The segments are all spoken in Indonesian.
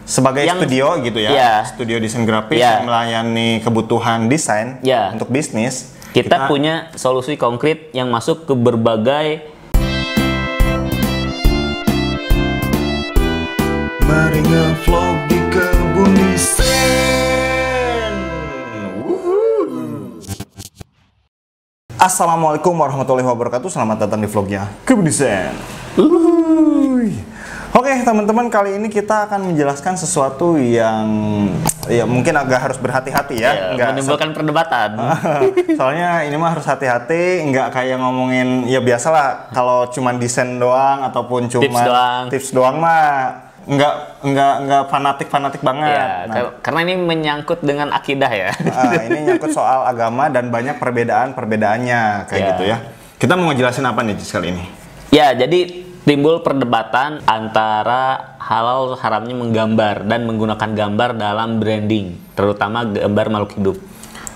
sebagai studio gitu ya, ya, studio desain grafis ya, yang melayani kebutuhan desain ya, untuk bisnis. Kita punya solusi konkret yang masuk ke berbagai. Mari ngevlog di kebun desain. Assalamualaikum warahmatullahi wabarakatuh. Selamat datang di vlognya Kebun Desain. Oke teman-teman, kali ini kita akan menjelaskan sesuatu yang ya mungkin agak harus berhati-hati ya, menimbulkan perdebatan. Soalnya ini mah harus hati-hati, nggak kayak ngomongin ya biasalah kalau cuman desain doang ataupun cuma tips doang mah nggak fanatik banget. Ya, karena ini menyangkut dengan akidah ya. Ini nyangkut soal agama dan banyak perbedaannya kayak gitu ya. Kita mau ngejelasin apa nih kali ini? Ya, jadi timbul perdebatan antara halal haramnya menggambar dan menggunakan gambar dalam branding, terutama gambar makhluk hidup.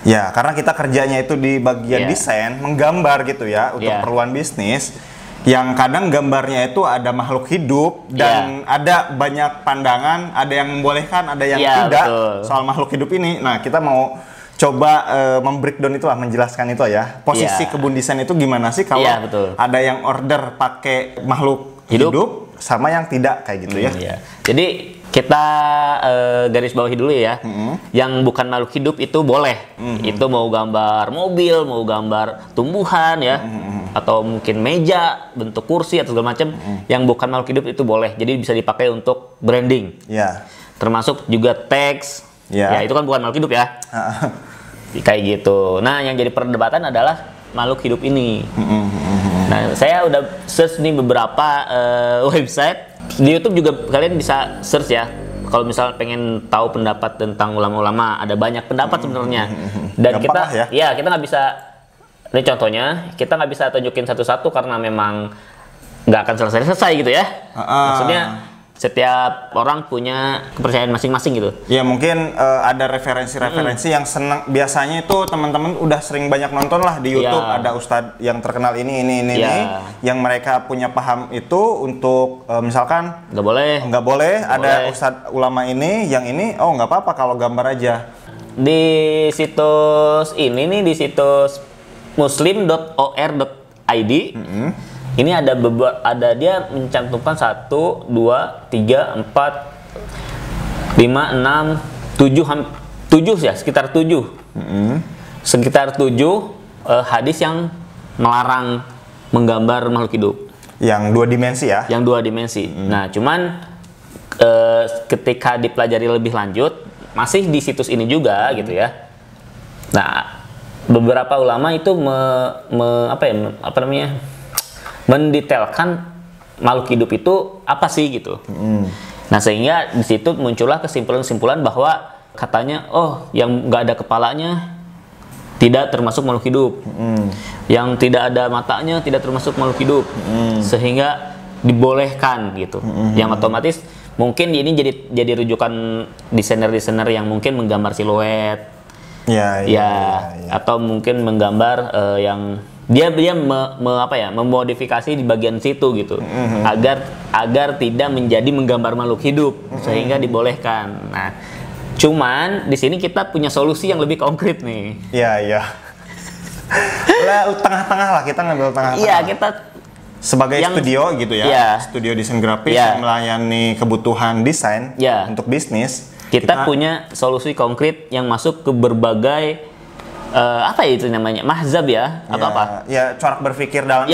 Ya, karena kita kerjanya itu di bagian desain, menggambar gitu ya, untuk keperluan bisnis. Yang kadang gambarnya itu ada makhluk hidup dan ada banyak pandangan, ada yang membolehkan, ada yang tidak soal makhluk hidup ini. Nah, kita mau coba membreakdown itulah, menjelaskan itu ya. Posisi kebun desain itu gimana sih kalau ada yang order pakai makhluk hidup sama yang tidak kayak gitu ya. Jadi kita garis bawahi dulu ya. Yang bukan makhluk hidup itu boleh. Itu mau gambar mobil, mau gambar tumbuhan ya. Atau mungkin meja, bentuk kursi atau segala macam. Yang bukan makhluk hidup itu boleh. Jadi bisa dipakai untuk branding. Termasuk juga teks. Ya itu kan bukan makhluk hidup ya. Kayak gitu. Nah, yang jadi perdebatan adalah makhluk hidup ini. Nah, saya udah search nih beberapa website. Di YouTube juga kalian bisa search ya. Kalau misalnya pengen tahu pendapat tentang ulama-ulama, ada banyak pendapat sebenarnya. Dan gampang kita kita nggak bisa. Ini contohnya, kita nggak bisa tunjukin satu-satu karena memang nggak akan selesai gitu ya. Maksudnya setiap orang punya kepercayaan masing-masing gitu. Ya mungkin ada referensi-referensi yang senang. Biasanya itu teman-teman udah sering banyak nonton lah di YouTube. Ada ustadz yang terkenal ini. Yang mereka punya paham itu untuk misalkan nggak boleh. Ada ustadz ulama ini, yang ini nggak apa-apa kalau gambar aja. Di situs ini nih, di situs muslim.or.id. Ini ada dia mencantumkan 1, 2, 3, 4, 5, 6, 7 ya, sekitar 7. Sekitar 7 hadis yang melarang menggambar makhluk hidup. Yang 2 dimensi ya? Yang 2 dimensi. Nah, cuman ketika dipelajari lebih lanjut, masih di situs ini juga gitu ya. Nah, beberapa ulama itu mendetailkan makhluk hidup itu apa sih gitu. Nah, sehingga di situ muncullah kesimpulan-kesimpulan bahwa katanya yang nggak ada kepalanya tidak termasuk makhluk hidup. Yang tidak ada matanya tidak termasuk makhluk hidup. Sehingga dibolehkan gitu. Yang otomatis mungkin ini jadi rujukan desainer-desainer yang mungkin menggambar siluet. Atau mungkin menggambar yang dia memodifikasi di bagian situ gitu, agar tidak menjadi menggambar makhluk hidup, sehingga dibolehkan. Nah, cuman di sini kita punya solusi yang lebih konkret nih. Tengah-tengah lah, kita ngambil tengah-tengah. Kita sebagai studio gitu ya, studio desain grafis yang melayani kebutuhan desain untuk bisnis. Kita punya solusi konkret yang masuk ke berbagai itu namanya, mahzab ya, atau apa? Ya, corak berpikir dalam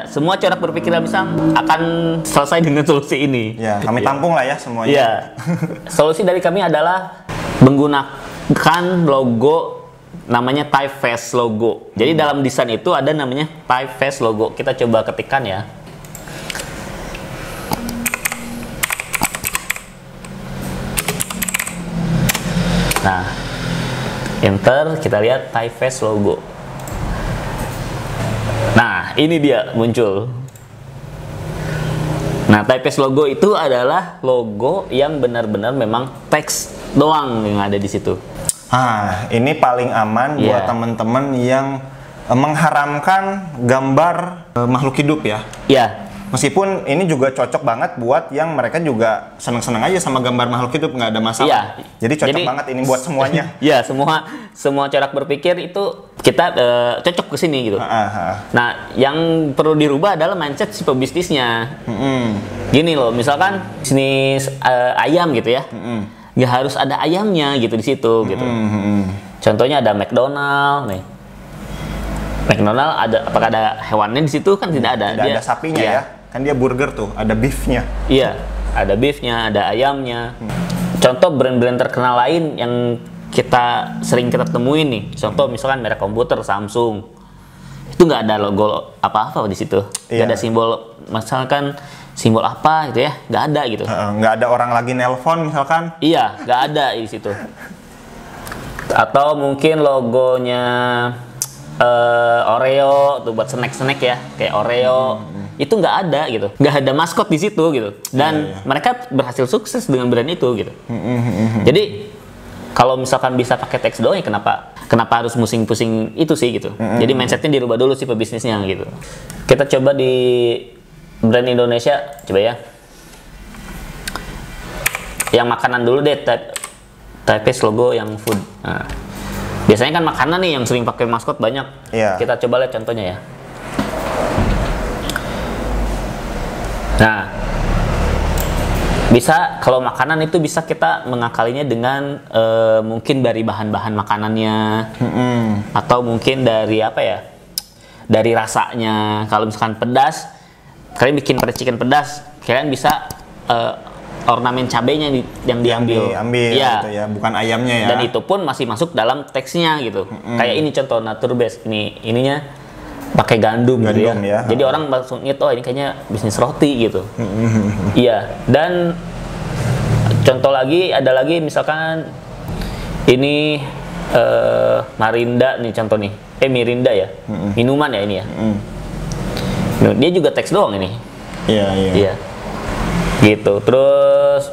semua corak berpikir dalam Islam akan selesai dengan solusi ini. Kami tampung lah ya semuanya. Solusi dari kami adalah menggunakan logo namanya typeface logo. Jadi dalam desain itu ada namanya typeface logo. Kita coba ketikkan ya. Nah, enter, kita lihat typeface logo. Nah, ini dia muncul. Nah, typeface logo itu adalah logo yang benar-benar memang teks doang yang ada di situ. Ini paling aman buat teman-teman yang mengharamkan gambar makhluk hidup ya. Meskipun ini juga cocok banget buat yang mereka juga seneng-seneng aja sama gambar makhluk hidup, nggak ada masalah. Iya. Jadi cocok banget ini buat semuanya. Iya, semua corak berpikir itu kita cocok ke sini gitu. Nah, yang perlu dirubah adalah mindset si pebisnisnya. Gini loh, misalkan bisnis ayam gitu ya. Nggak harus ada ayamnya gitu di situ gitu. Contohnya ada McDonald nih. McDonald apakah ada hewannya di situ? Kan tidak ada. Tidak ada sapinya ya. Kan dia burger tuh, ada beefnya. Iya, ada beefnya, ada ayamnya. Contoh brand-brand terkenal lain yang sering kita temuin nih. Contoh misalkan merek komputer Samsung. Itu nggak ada logo apa-apa di situ. Nggak ada simbol, misalkan simbol apa gitu ya, nggak ada gitu. Nggak ada orang lagi nelpon misalkan. Iya, nggak ada di situ. Atau mungkin logonya Oreo tuh buat snack ya, kayak Oreo. Itu nggak ada gitu, nggak ada maskot di situ gitu. Dan mereka berhasil sukses dengan brand itu gitu. Jadi kalau misalkan bisa pakai teks doang ya kenapa harus pusing-pusing itu sih gitu. Jadi mindsetnya dirubah dulu sih pebisnisnya gitu. Kita coba di brand Indonesia, coba ya. Yang makanan dulu deh, type logo yang food. Nah, biasanya kan makanan nih yang sering pakai maskot banyak. Kita coba lihat contohnya ya. Nah, bisa kalau makanan itu bisa kita mengakalinya dengan mungkin dari bahan-bahan makanannya, atau mungkin dari apa ya? Dari rasanya. Kalau misalkan pedas, kalian bikin percikan pedas, kalian bisa ornamen cabenya yang diambil ya. Gitu ya, bukan ayamnya ya. Dan itu pun masih masuk dalam teksnya gitu. Kayak ini contoh nature base, ininya pakai gandum gitu ya. Jadi orang langsung ingat, oh ini kayaknya bisnis roti gitu. Iya. Dan contoh lagi ada lagi misalkan ini Marinda nih contoh nih. Mirinda ya. Minuman ya ini ya. Dia juga teks doang ini. Iya. Gitu. Terus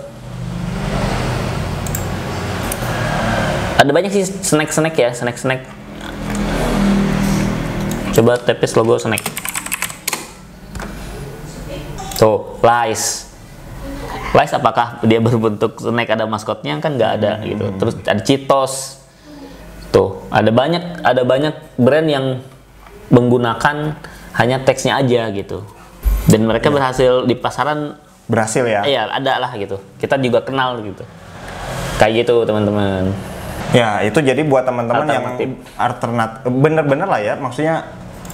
ada banyak sih snack ya, snack. Coba tepis logo snack. Tuh, Lays. Lays apakah dia berbentuk snack ada maskotnya? Kan nggak ada gitu. Terus ada Cheetos. Tuh, ada banyak brand yang menggunakan hanya teksnya aja gitu. Dan mereka berhasil di pasaran. Berhasil ya? Iya, ada lah gitu. Kita juga kenal gitu. Kayak gitu teman-teman. Ya, itu jadi buat teman-teman yang alternatif, bener-bener lah ya, maksudnya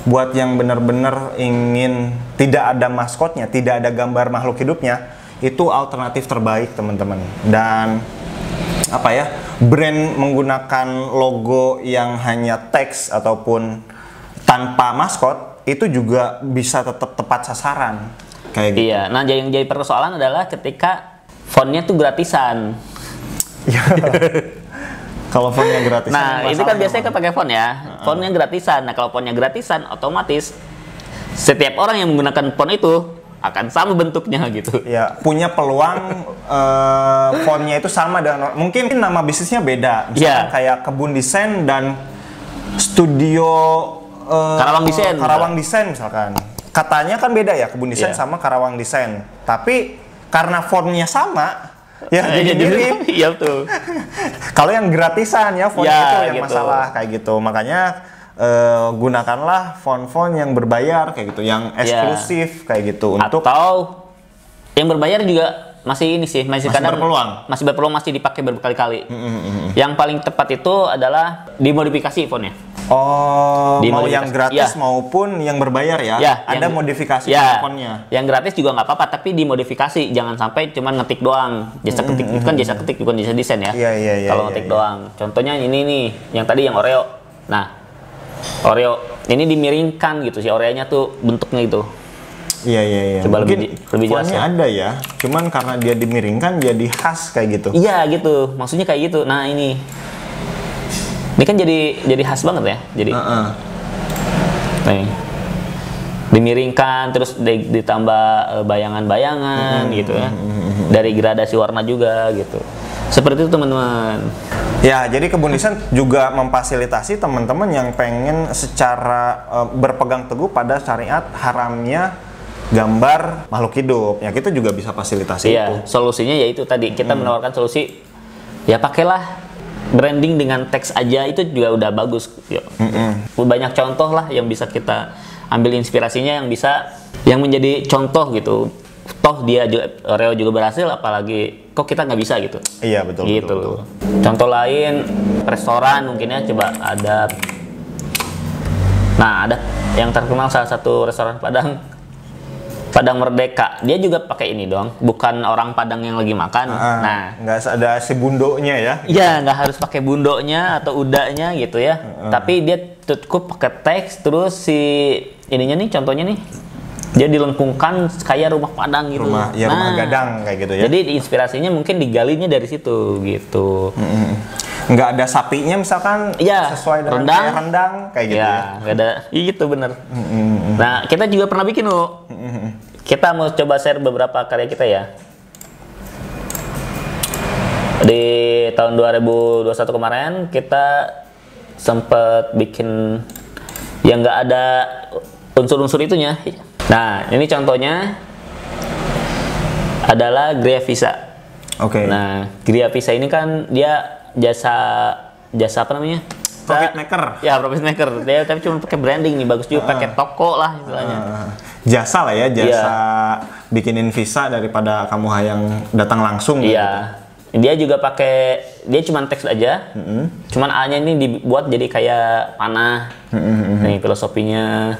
buat yang bener-bener ingin tidak ada maskotnya, tidak ada gambar makhluk hidupnya, itu alternatif terbaik teman-teman. Dan apa ya, brand menggunakan logo yang hanya teks ataupun tanpa maskot itu juga bisa tetap tepat sasaran. Kayak gitu. Iya, nah yang jadi persoalan adalah ketika fontnya tuh gratisan. Kalau fontnya gratisan. Nah, itu kan biasanya kan pakai font ya. Fontnya gratisan. Nah, kalau fontnya gratisan, otomatis setiap orang yang menggunakan font itu akan sama bentuknya gitu. Ya, punya peluang fontnya itu sama dengan mungkin nama bisnisnya beda. Misalkan kayak Kebun Desain dan Studio Karawang Desain misalkan. Katanya kan beda ya, Kebun Desain sama Karawang Desain. Tapi karena fontnya sama, ya jadi mirip. Iya tuh. Kalau yang gratisan ya fontnya itu yang gitu. Masalah kayak gitu. Makanya gunakanlah font-font yang berbayar kayak gitu, yang eksklusif kayak gitu. Atau yang berbayar juga masih ini sih, masih kadang berpeluang masih dipakai berkali-kali. Yang paling tepat itu adalah dimodifikasi fontnya. Mau yang gratis maupun yang berbayar ya? Ada modifikasi fontnya. Yang gratis juga nggak apa-apa, tapi dimodifikasi. Jangan sampai cuma ngetik doang. Jasa ketik itu kan jasa ketik, bukan jasa desain ya. Kalau ngetik doang. Contohnya ini nih, yang tadi yang Oreo. Nah, Oreo ini dimiringkan gitu sih, Oreonya tuh bentuknya gitu. Iya. Coba lebih jelas ya. Ada ya, cuman karena dia dimiringkan jadi khas kayak gitu. Iya gitu, maksudnya kayak gitu. Nah ini kan jadi khas banget ya. Jadi nih, dimiringkan terus ditambah bayangan-bayangan gitu ya. Dari gradasi warna juga gitu. Seperti itu teman-teman. Ya, jadi Kebun Desain juga memfasilitasi teman-teman yang pengen secara berpegang teguh pada syariat haramnya gambar makhluk hidup. Ya kita juga bisa fasilitasi itu. Solusinya yaitu tadi kita menawarkan solusi, ya pakailah branding dengan teks aja, itu juga udah bagus. Banyak contoh lah yang bisa kita ambil inspirasinya, yang menjadi contoh gitu. Toh dia juga, Reo juga berhasil, apalagi kok kita nggak bisa gitu. Iya betul. Gitu. Betul. Contoh lain restoran mungkin ya, coba ada. Nah, ada yang terkenal salah satu restoran Padang Merdeka. Dia juga pakai ini dong, bukan orang Padang yang lagi makan. Nah, nggak ada si bundonya ya? Iya, nggak harus pakai bundonya atau udahnya gitu ya. Tapi dia cukup pakai teks, terus si ininya nih, contohnya nih, dia dilengkungkan kayak rumah Padang gitu. Rumah gadang kayak gitu ya. Jadi inspirasinya mungkin digalinya dari situ gitu. Nggak ada sapinya misalkan, sesuai dengan rendang kayak gitu ya. Nggak ada, gitu bener. Nah, kita juga pernah bikin loh. Kita mau coba share beberapa karya kita ya. Di tahun 2021 kemarin kita sempet bikin yang nggak ada unsur-unsur itunya. Nah, ini contohnya adalah Gria Visa. Oke. Nah, Gria Visa ini kan dia jasa apa namanya? Profit maker. Ya, profit maker. Dia tapi cuma pakai branding nih, bagus juga pakai toko lah istilahnya. Jasa lah ya, jasa bikinin visa daripada kamu yang datang langsung. Iya. Gitu. Dia juga pakai, dia cuma teks aja. Cuman A-nya ini dibuat jadi kayak panah. Nih filosofinya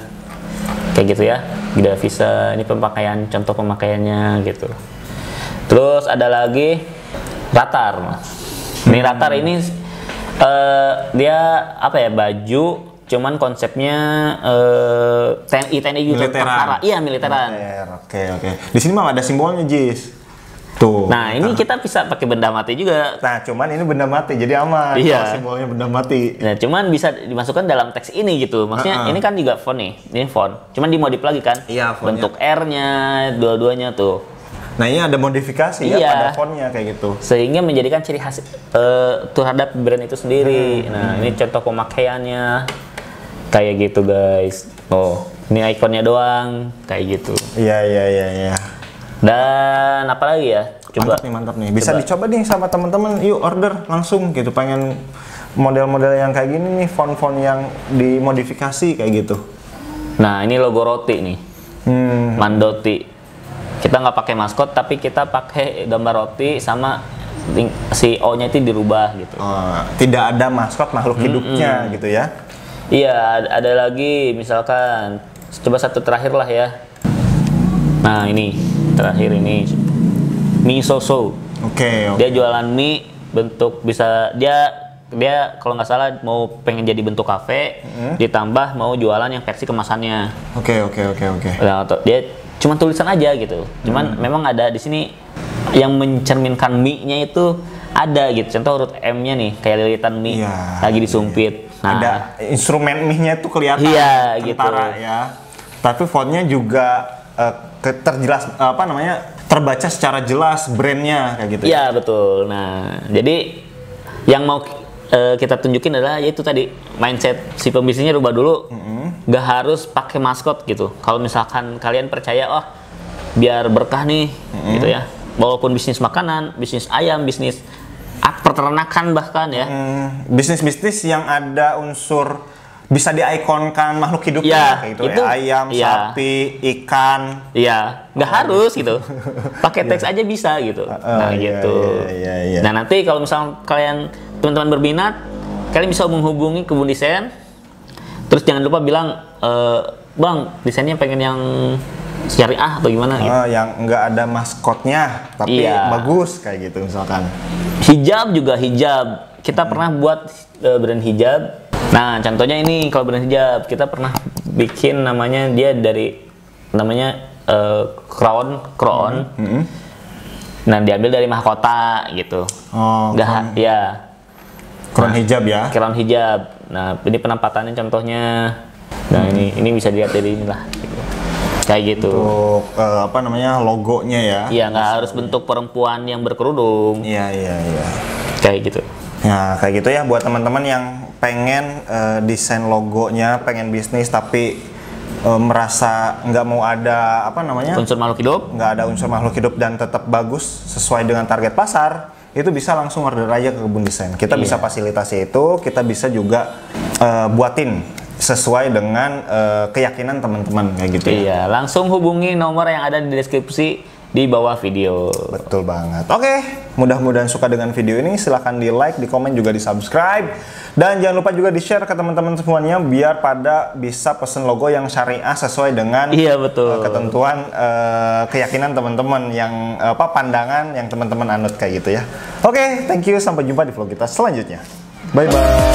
kayak gitu ya. Gria Visa, ini pemakaian, contoh pemakaiannya gitu. Terus ada lagi Ratar. Ini Ratar ini dia apa ya, baju, cuman konsepnya TNI gitu. Militeran. Iya, militeran. Oke. Di sini mah ada simbolnya, Jis. Tuh. Nah, ini kita bisa pakai benda mati juga. Nah, cuman ini benda mati, jadi aman. Iya. Simbolnya benda mati. Nah, cuman bisa dimasukkan dalam teks ini gitu. Maksudnya ini kan juga font nih. Ini font. Cuman dimodif lagi kan. Iya, fontnya. Bentuk R-nya, dua-duanya tuh. Nah, ini ada modifikasi ya pada fontnya kayak gitu. Sehingga menjadikan ciri khas terhadap brand itu sendiri. Nah, ini contoh pemakaiannya. Kayak gitu, guys. Oh, ini ikonnya doang. Kayak gitu. Iya. Dan apa lagi ya? Coba. Mantap nih. Bisa dicoba nih sama teman-teman. Yuk order langsung gitu. Pengen model-model yang kayak gini nih, font-font yang dimodifikasi kayak gitu. Nah, ini logo roti nih. Mandoti. Kita nggak pakai maskot, tapi kita pakai gambar roti sama si O-nya itu dirubah gitu. Tidak ada maskot makhluk hidupnya gitu ya. Iya, ada lagi misalkan coba satu terakhir lah ya. Nah, ini terakhir ini mie soso. Oke. Dia jualan mie bentuk bisa dia kalau nggak salah mau pengen jadi bentuk kafe, ditambah mau jualan yang versi kemasannya. Oke. Nah, dia cuma tulisan aja gitu. Cuman memang ada di sini yang mencerminkan mie-nya itu ada gitu. Contoh huruf M-nya nih kayak lilitan mie lagi disumpit. Nah, ada instrumen mie-nya itu kelihatan. Iya, gitu. Ya. Tapi fontnya juga terjelas terbaca secara jelas brandnya kayak gitu. Iya, betul. Nah, jadi yang mau kita tunjukin adalah yaitu tadi mindset si pembisnisnya rubah dulu. Nggak harus pakai maskot gitu. Kalau misalkan kalian percaya, biar berkah nih, gitu ya. Walaupun bisnis makanan, bisnis ayam, bisnis peternakan bahkan ya. Bisnis-bisnis yang ada unsur bisa diikonkan makhluk hidupnya kayak gitu ya. Ayam, sapi, ikan. Iya, nggak harus gitu. Pakai teks aja bisa gitu. Gitu. Iya. Nah, nanti kalau misalnya teman-teman berminat, kalian bisa menghubungi Kebun Desain. Terus jangan lupa bilang, Bang, desainnya pengen yang syariah atau gimana gitu. Yang nggak ada maskotnya, tapi bagus kayak gitu misalkan. Hijab juga hijab. Kita pernah buat brand hijab. Nah, contohnya ini kalau brand hijab kita pernah bikin namanya crown. Nah, diambil dari mahkota gitu. Crown hijab ya. Crown hijab. Nah, ini penampatannya contohnya. Nah, ini bisa dilihat dari inilah. Gitu. Kayak gitu. Untuk logonya ya. Iya, nggak harus bentuk perempuan yang berkerudung. Iya. Kayak gitu. Ya, kayak gitu ya buat teman-teman yang pengen desain logonya, pengen bisnis tapi merasa nggak mau ada apa namanya unsur makhluk hidup, nggak ada unsur makhluk hidup dan tetap bagus sesuai dengan target pasar, itu bisa langsung order aja ke Kebun Desain. Kita bisa fasilitasi itu, kita bisa juga buatin sesuai dengan keyakinan teman-teman kayak gitu. Iya, langsung hubungi nomor yang ada di deskripsi di bawah video. Betul banget. Oke, mudah-mudahan suka dengan video ini. Silahkan di like, di komen, juga di subscribe. Dan jangan lupa juga di share ke teman-teman semuanya biar pada bisa pesen logo yang syariah sesuai dengan ketentuan keyakinan teman-teman yang pandangan yang teman-teman anut kayak gitu ya. Oke, thank you. Sampai jumpa di vlog kita selanjutnya. Bye-bye.